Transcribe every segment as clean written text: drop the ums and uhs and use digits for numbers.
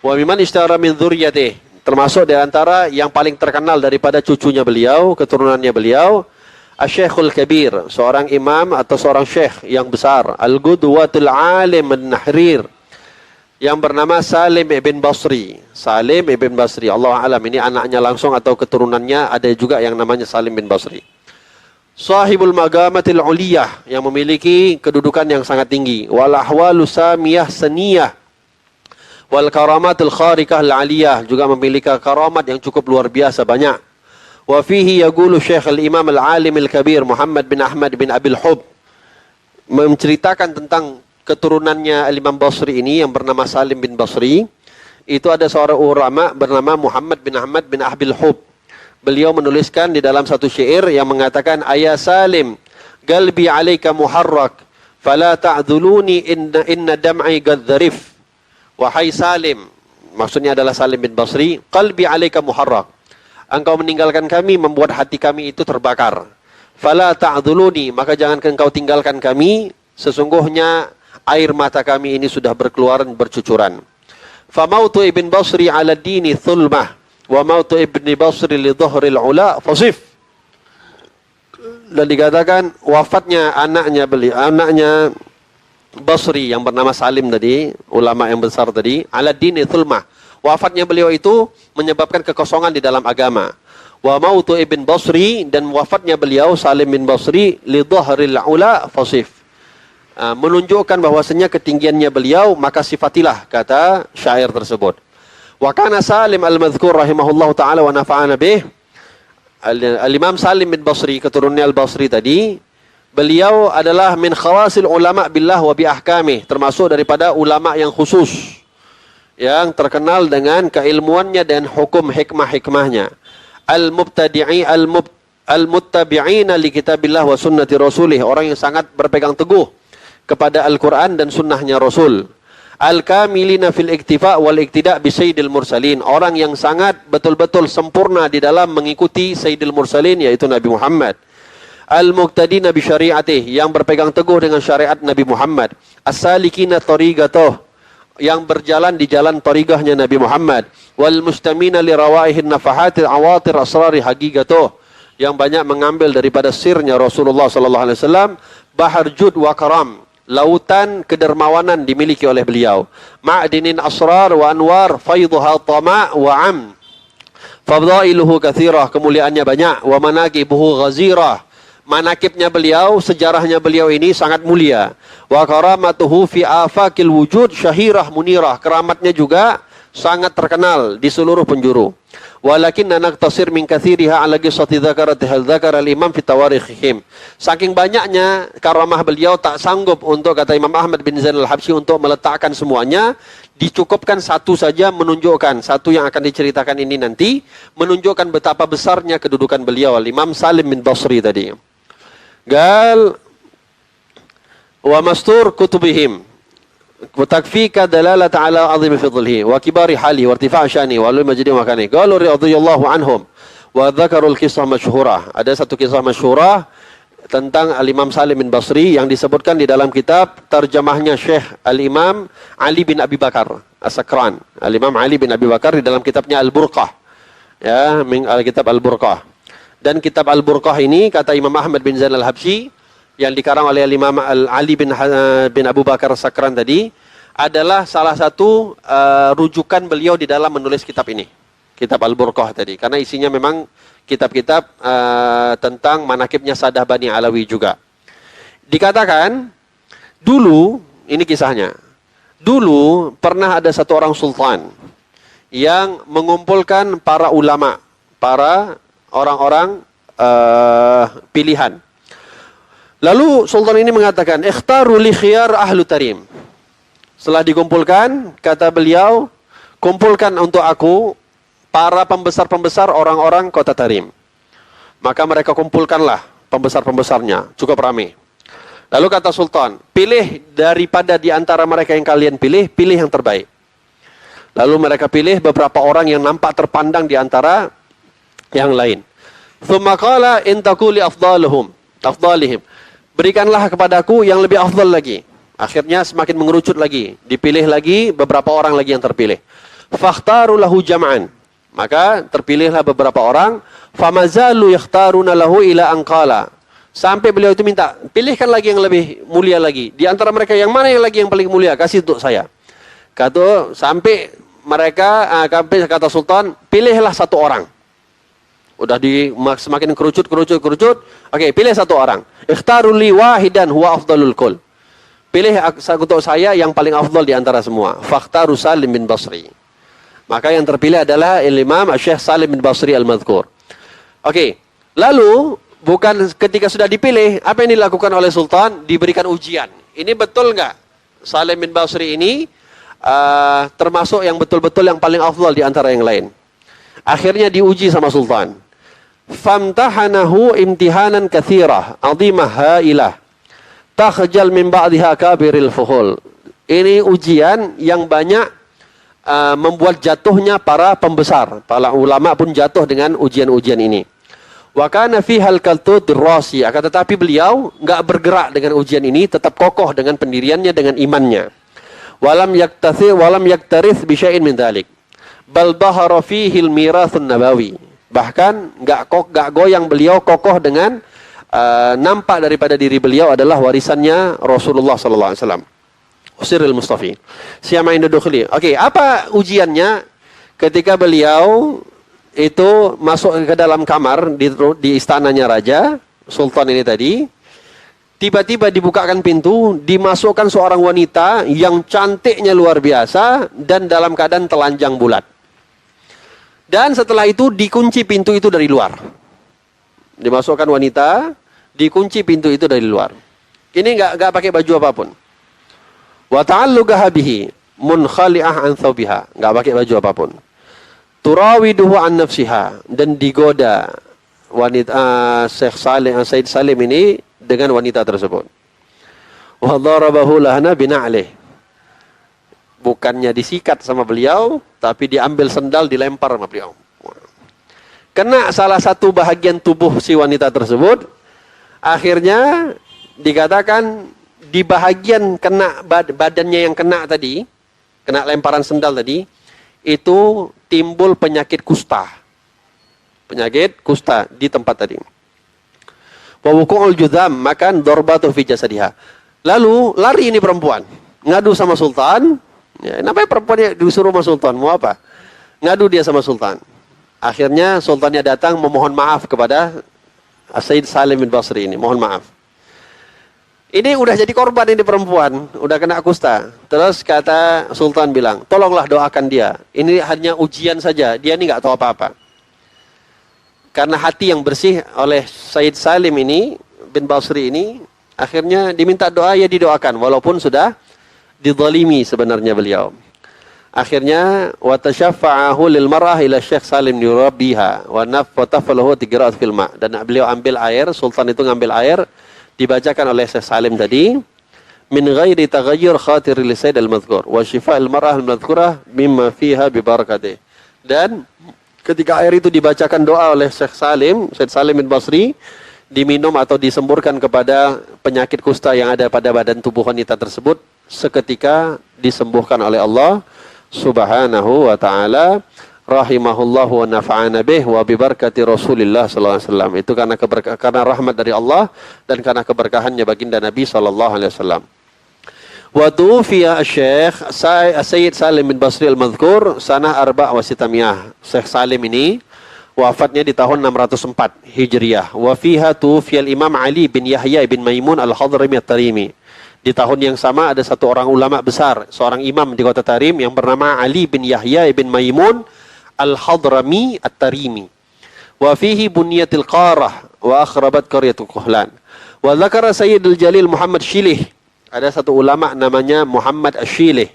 Wa mimman ishtahara min dzurriyyatihi, termasuk di antara yang paling terkenal daripada cucunya beliau, keturunannya beliau, Asy-Syekhul Kabir, seorang imam atau seorang syekh yang besar, Al-Qudwatul Alim An-Nahrir, yang bernama Salim ibn Basri. Salim ibn Basri, Allah alam ini anaknya langsung atau keturunannya, ada juga yang namanya Salim bin Basri. Sahibul Magamatil Uliyah, yang memiliki kedudukan yang sangat tinggi. Wal ahwalu samiyah saniyah. Wal karamatul kharikah al-aliyah, juga memiliki karamat yang cukup luar biasa banyak. Wa fihi yaqulu Syekh al-Imam al-Alim al-Kabir Muhammad bin Ahmad bin Abil Hub, menceritakan tentang keturunannya Al-Imam Basri ini yang bernama Salim bin Basri. Itu ada seorang ulama bernama Muhammad bin Ahmad bin Abil Hub. Beliau menuliskan di dalam satu syair yang mengatakan, Ayah Salim, qalbi alaika muharrak, fala ta'dhuluni inna dam'i gadzarif. Wahai Salim, maksudnya adalah Salim bin Basri, qalbi alaika muharrak, engkau meninggalkan kami membuat hati kami itu terbakar. Fala ta'dhuluni, maka jangan engkau tinggalkan kami, sesungguhnya air mata kami ini sudah berkeluaran, bercucuran. Famautu ibn Basri ala dini thulmah, wa mautu ibn Basri li dhuhril ula fasif. Dan dikatakan wafatnya anaknya Basri yang bernama Salim tadi, ulama yang besar tadi, ala dini thulmah. Wafatnya beliau itu menyebabkan kekosongan di dalam agama. Wa mautu ibn Basri, dan wafatnya beliau Salim bin Basri li dhuhril ula fasif. Menunjukkan bahwasanya ketinggiannya beliau, maka sifatilah, kata syair tersebut. Wa kana Salim al-madhkur rahimahullah ta'ala wa nafa'ana bih. Al-Imam Salim bin Basri, keturunannya Al-Basri tadi, beliau adalah min khawasil ulama billah wa bi ahkamih, termasuk daripada ulama yang khusus, yang terkenal dengan keilmuannya dan hukum hikmah-hikmahnya. Al-muttabi'ina li kitabillah wa sunnati rasulih, orang yang sangat berpegang teguh kepada Al-Quran dan sunnahnya Rasul. Al-kamilina fil iktifa wal iktida bi sayyidil mursalin, orang yang sangat betul-betul sempurna di dalam mengikuti sayyidil mursalin, yaitu Nabi Muhammad. Al-muqtadina bi syari'atih, yang berpegang teguh dengan syariat Nabi Muhammad. As-salikina tariqatuh, yang berjalan di jalan tariqahnya Nabi Muhammad. Wal mustamina li rawaihin nafahatil awatir asrari haqiqatuh, yang banyak mengambil daripada sirnya Rasulullah sallallahu alaihi wasallam. Bahar jud wa karam, lautan kedermawanan dimiliki oleh beliau. Ma'dinin asrar wa anwar faidhuha tama' wa am. Fadailuhu kathirah, kemuliaannya banyak. Wa manaqibuhu ghazirah, manakibnya beliau, sejarahnya beliau ini sangat mulia. Wa karamatuhu fi afakil wujud syahirah munirah, keramatnya juga sangat terkenal di seluruh penjuru. Walakin naqtasir min katsiriha ala qissati dzakaratiha dzakara al-imam fi tawarikhihim. Saking banyaknya karamah beliau, tak sanggup untuk, kata Imam Ahmad bin Zain al-Habsyi, untuk meletakkan semuanya. Dicukupkan satu saja, menunjukkan satu yang akan diceritakan ini nanti, menunjukkan betapa besarnya kedudukan beliau, Imam Salim bin Basri tadi. Gal wa mastur kutubihim وتكفيك دلالة على عظيم فضله وكبار حاله وارتفاع شانه وعلو مجده ومكانه. قالوا رضي الله عنهم وذكروا القصة مشهورة. Ada satu kisah masyhurah tentang Al-Imam Salim bin Basri yang disebutkan di dalam kitab terjemahnya Syekh Al-Imam Ali bin Abi Bakar As-Sakran. Al-Imam Ali bin Abi Bakar di dalam kitabnya Al-Burqah. Ya, min al-kitab Al-Burqah. Dan kitab Al-Burqah ini, kata Imam Ahmad bin Zain al-Habsyi, yang dikarang oleh Imam Ali bin Abu Bakar Sakran tadi, adalah salah satu rujukan beliau di dalam menulis kitab ini, kitab Al-Burqah tadi, karena isinya memang kitab-kitab tentang manakibnya Sadah Bani Alawi juga. Dikatakan dulu, ini kisahnya, dulu pernah ada satu orang sultan yang mengumpulkan para ulama, para orang-orang pilihan. Lalu sultan ini mengatakan, ikhtaru li khiyar ahlu tarim. Setelah dikumpulkan, kata beliau, kumpulkan untuk aku para pembesar-pembesar orang-orang kota Tarim. Maka mereka kumpulkanlah pembesar-pembesarnya, cukup ramai. Lalu kata sultan, pilih daripada di antara mereka yang kalian pilih, pilih yang terbaik. Lalu mereka pilih beberapa orang yang nampak terpandang di antara yang lain. Tsumma qala in taquli afdalihim. Berikanlah kepadaku yang lebih afdal lagi. Akhirnya semakin mengerucut lagi. Dipilih lagi beberapa orang lagi yang terpilih. Fakhtaru lahu jam'an. Maka terpilihlah beberapa orang. Famazalu yakhtaruna lahu ila anqala. Sampai beliau itu minta, pilihkan lagi yang lebih mulia lagi. Di antara mereka yang mana yang lagi yang paling mulia? Kasih untuk saya. Sampai mereka, kata Sultan, pilihlah satu orang. Udah semakin kerucut. Oke, pilih satu orang. Ikhtaru li wahidan huwa afdalul kul. Pilih untuk saya yang paling afdal di antara semua. Fakhtaru Salim bin Basri. Maka yang terpilih adalah Imam Syekh Salim bin Basri al-Madhkur. Oke, lalu bukan ketika sudah dipilih, apa yang dilakukan oleh Sultan? Diberikan ujian. Ini betul nggak? Salim bin Basri ini termasuk yang betul-betul yang paling afdal di antara yang lain. Akhirnya diuji sama Sultan. Famtahanahu imtihanan katsirah, 'azimah hailah. Takhjal min ba'dha kabiril fuhul. Ini ujian yang banyak membuat jatuhnya para pembesar. Para ulama pun jatuh dengan ujian-ujian ini. Wa kana fiha al-kaltud rasi, akan tetapi beliau enggak bergerak dengan ujian ini, tetap kokoh dengan pendiriannya, dengan imannya. Walam yaktarith bi syai'in min dzalik. Bal bahara fihi al-mirathun nabawi. Bahkan enggak goyang, beliau kokoh dengan nampak daripada diri beliau adalah warisannya Rasulullah sallallahu alaihi wasallam. Usiril Mustafi. Siapa yang duduk. Oke, apa ujiannya? Ketika beliau itu masuk ke dalam kamar di istananya raja, Sultan ini tadi, tiba-tiba dibukakan pintu, dimasukkan seorang wanita yang cantiknya luar biasa dan dalam keadaan telanjang bulat. Dan setelah itu dikunci pintu itu dari luar. Dimasukkan wanita, dikunci pintu itu dari luar. Ini enggak pakai baju apapun. Wa ta'alluqaha bihi munkhali'ah an thawbiha, enggak pakai baju apapun. Turawiduhu an nafsiha, dan digoda wanita Said Salim ini dengan wanita tersebut. Wa darabahu lahana bina'lih. Bukannya disikat sama beliau, tapi diambil sendal, dilempar sama beliau. Kena salah satu bahagian tubuh si wanita tersebut. Akhirnya dikatakan di bahagian kena badannya yang kena tadi, kena lemparan sendal tadi, itu timbul penyakit kusta. Penyakit kusta di tempat tadi. Wa wuqu'ul judham, makan darbatu fi jasadiha. Lalu lari ini perempuan, ngadu sama Sultan. Ya, namanya perempuan yang disuruh sama Sultan, mau apa? Ngadu dia sama Sultan. Akhirnya Sultannya datang memohon maaf kepada Said Salim bin Basri ini, mohon maaf. Ini udah jadi korban ini perempuan, udah kena kusta. Terus kata Sultan bilang, tolonglah doakan dia. Ini hanya ujian saja, dia ini nggak tahu apa-apa. Karena hati yang bersih oleh Said Salim ini, bin Basri ini, akhirnya diminta doa, ya didoakan. Walaupun sudah dizalimi sebenarnya beliau. Akhirnya, wa tasyaffa'ahu lil mar'ah ila Syekh Salim yurabbiha wa nafafalahu tigra'at fil ma'. Dan beliau ambil air, Sultan itu ngambil air, dibacakan oleh Syekh Salim tadi, min ghairi taghayyur khatir li Said al-madhkur wa shifa' al-mar'ah al-madhkurah mimma fiha bi barakatih. Dan ketika air itu dibacakan doa oleh Syekh Salim, Syekh Salim bin Basri, diminum atau disemburkan kepada penyakit kusta yang ada pada badan tubuh wanita tersebut, seketika disembuhkan oleh Allah Subhanahu wa ta'ala, rahimahullahu wa nafa'ana bih wa bibarakati Rasulillah sallallahu alaihi wasallam. Itu karena rahmat dari Allah dan karena keberkahannya baginda Nabi sallallahu alaihi wasallam. Wa tufiya Syekh Sayyid Salim bin Basri al-Madhkur sanah 4 Syekh Salim ini wafatnya di tahun 604 Hijriah. Wa fiha tufiya al-Imam Ali bin Yahya bin Maimun al-Hadrami at-Tarimi. Di tahun yang sama ada satu orang ulama besar, seorang imam di kota Tarim yang bernama Ali bin Yahya bin Maimun al-Hadrami at-Tarimi. Wa fihi bunyatil qarah wa akhrabat qaryatul Kuhlan. Wa dzakara Sayyid al-Jalil Muhammad Shilih. Ada satu ulama namanya Muhammad Ashilih.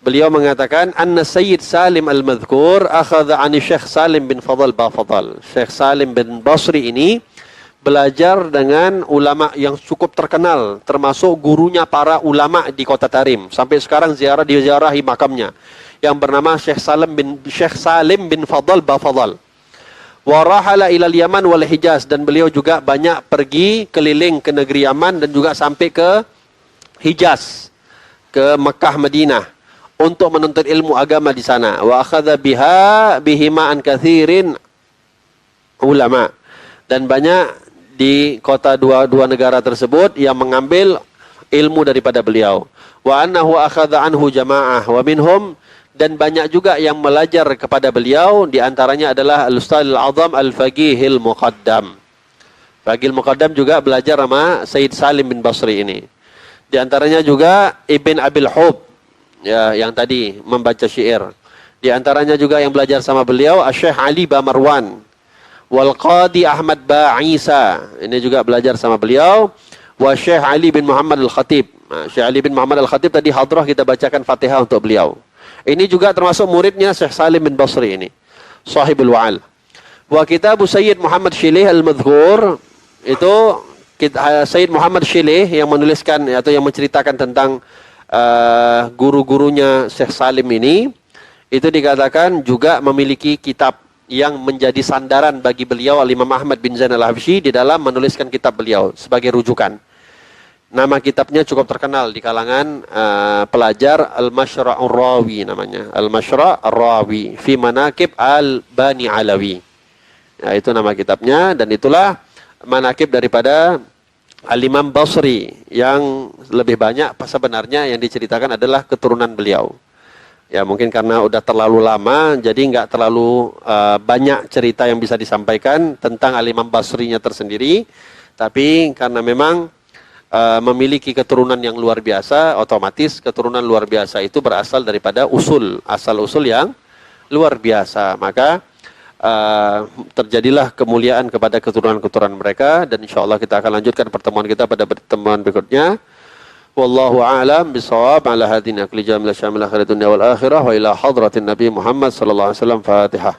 Beliau mengatakan anna Sayyid Salim al-Madhkur akhadha 'ani Syekh Salim bin Fadl Bafadal. Syekh Salim bin Basri ini belajar dengan ulama yang cukup terkenal, termasuk gurunya para ulama di kota Tarim. Sampai sekarang diziarahi makamnya, yang bernama Syekh Salim bin Fadl Bafadal. Wa rahala ilal Yaman wal Hijaz, dan beliau juga banyak pergi keliling ke negeri Yaman dan juga sampai ke Hijaz, ke Mekah Madinah. untuk menuntut ilmu agama di sana. Wa akhadha bihima an katsirin ulama. Dan banyak di kota dua negara tersebut yang mengambil ilmu daripada beliau. Wa annahu akhadha anhu jamaah wa minhum, dan banyak juga yang belajar kepada beliau, di antaranya adalah Al-Ustaz Al-Azam Al-Faqihil Muqaddam. Faqihil Muqaddam juga belajar sama Sayyid Salim bin Basri ini. Di antaranya juga Ibn Abil Hub, ya, yang tadi membaca syair. Di antaranya juga yang belajar sama beliau Syekh Ali Bamarwan. Wal Qadi Ahmad Ba'isa, ini juga belajar sama beliau. Wa Syekh Ali bin Muhammad Al-Khatib. Syekh Ali bin Muhammad Al-Khatib tadi hadrah kita bacakan Fatihah untuk beliau. Ini juga termasuk muridnya Syekh Salim bin Basri ini, Sahibul Wa'al. Wa kitab Sayyid Muhammad Shilih Al-Madhkur, itu Sayyid Muhammad Shilih yang menuliskan atau yang menceritakan tentang guru-gurunya Syekh Salim ini, itu dikatakan juga memiliki kitab yang menjadi sandaran bagi beliau Al-Imam Ahmad bin Zain Al-Habsyi di dalam menuliskan kitab beliau sebagai rujukan. Nama kitabnya cukup terkenal di kalangan pelajar, Al-Mashra'ur Rawi namanya. Al-Mashra'ur Rawi fi Manaqib Al-Bani Alawi. Ya, itu nama kitabnya, dan itulah manaqib daripada Al-Imam Basri yang lebih banyak sebenarnya yang diceritakan adalah keturunan beliau. Ya, mungkin karena udah terlalu lama jadi nggak terlalu banyak cerita yang bisa disampaikan tentang Al-Imam Basrinya tersendiri. Tapi karena memang memiliki keturunan yang luar biasa, otomatis keturunan luar biasa itu berasal daripada asal-usul yang luar biasa. Maka terjadilah kemuliaan kepada keturunan-keturunan mereka, dan insyaallah kita akan lanjutkan pertemuan kita pada pertemuan berikutnya. Wallahu a'lam bishawab. Ala hadina kulli jamil syamil akhirat dunya wal akhirah wa ila hadratin Nabi Muhammad sallallahu alaihi wasallam. Fatihah.